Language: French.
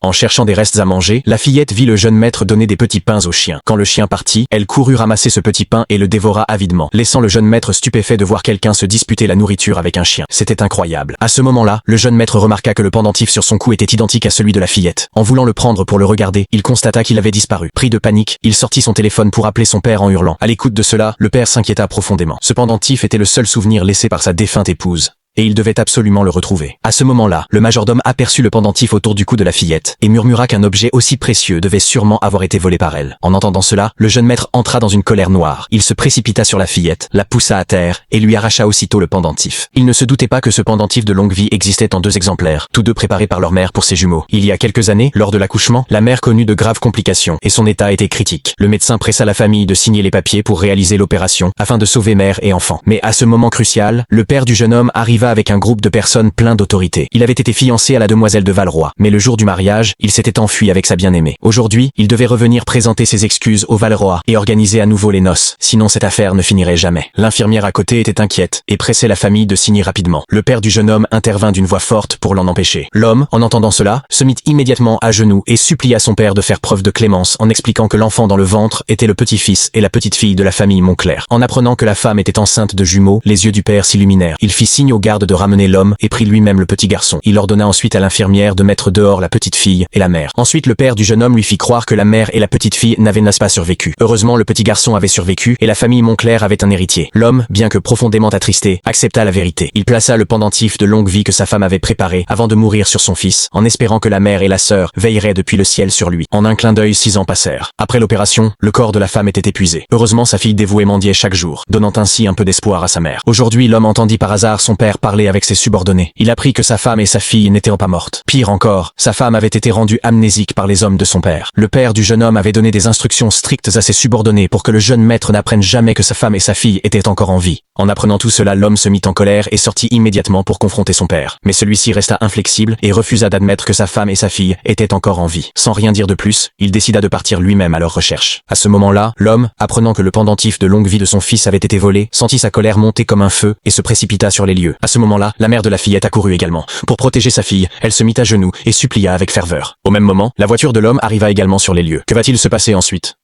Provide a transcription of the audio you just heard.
En cherchant des restes à manger, la fillette vit le jeune maître donner des petits pains au chien. Quand le chien partit, elle courut ramasser ce petit pain et le dévora avidement, laissant le jeune maître stupéfait de voir quelqu'un se disputer la nourriture avec un chien. C'était incroyable. À ce moment-là, le jeune maître remarqua que le pendentif sur son cou était identique à celui de la fillette. En voulant le prendre pour le regarder, il constata qu'il avait disparu. Pris de panique, il sortit son téléphone pour appeler son père en hurlant. À l'écoute de cela, le père s'inquiéta profondément. Ce pendentif était le seul souvenir laissé par sa défunte épouse. Et il devait absolument le retrouver. À ce moment-là, le majordome aperçut le pendentif autour du cou de la fillette, et murmura qu'un objet aussi précieux devait sûrement avoir été volé par elle. En entendant cela, le jeune maître entra dans une colère noire. Il se précipita sur la fillette, la poussa à terre, et lui arracha aussitôt le pendentif. Il ne se doutait pas que ce pendentif de longue vie existait en 2 exemplaires, tous 2 préparés par leur mère pour ses jumeaux. Il y a quelques années, lors de l'accouchement, la mère connut de graves complications, et son état était critique. Le médecin pressa la famille de signer les papiers pour réaliser l'opération, afin de sauver mère et enfant. Mais à ce moment crucial, le père du jeune homme arriva avec un groupe de personnes plein d'autorité. Il avait été fiancé à la demoiselle de Valroy, mais le jour du mariage, il s'était enfui avec sa bien-aimée. Aujourd'hui, il devait revenir présenter ses excuses au Valroy et organiser à nouveau les noces, sinon cette affaire ne finirait jamais. L'infirmière à côté était inquiète et pressait la famille de signer rapidement. Le père du jeune homme intervint d'une voix forte pour l'en empêcher. L'homme, en entendant cela, se mit immédiatement à genoux et supplia son père de faire preuve de clémence en expliquant que l'enfant dans le ventre était le petit-fils et la petite-fille de la famille Montclair. En apprenant que la femme était enceinte de jumeaux, les yeux du père s'illuminèrent. Il fit signe aux gardes de ramener l'homme et prit lui-même le petit garçon. Il ordonna ensuite à l'infirmière de mettre dehors la petite fille et la mère. Ensuite, le père du jeune homme lui fit croire que la mère et la petite fille n'avaient pas survécu. Heureusement, le petit garçon avait survécu et la famille Montclair avait un héritier. L'homme, bien que profondément attristé, accepta la vérité. Il plaça le pendentif de longue vie que sa femme avait préparé avant de mourir sur son fils, en espérant que la mère et la sœur veilleraient depuis le ciel sur lui. En un clin d'œil, 6 ans passèrent. Après l'opération, le corps de la femme était épuisé. Heureusement, sa fille dévouée mendiait chaque jour, donnant ainsi un peu d'espoir à sa mère. Aujourd'hui, l'homme entendit par hasard son père parler avec ses subordonnés. Il apprit que sa femme et sa fille n'étaient pas mortes. Pire encore, sa femme avait été rendue amnésique par les hommes de son père. Le père du jeune homme avait donné des instructions strictes à ses subordonnés pour que le jeune maître n'apprenne jamais que sa femme et sa fille étaient encore en vie. En apprenant tout cela, l'homme se mit en colère et sortit immédiatement pour confronter son père. Mais celui-ci resta inflexible et refusa d'admettre que sa femme et sa fille étaient encore en vie. Sans rien dire de plus, il décida de partir lui-même à leur recherche. À ce moment-là, l'homme, apprenant que le pendentif de longue vie de son fils avait été volé, sentit sa colère monter comme un feu et se précipita sur les lieux. À ce moment-là, la mère de la fillette accourut également. Pour protéger sa fille, elle se mit à genoux et supplia avec ferveur. Au même moment, la voiture de l'homme arriva également sur les lieux. Que va-t-il se passer ensuite?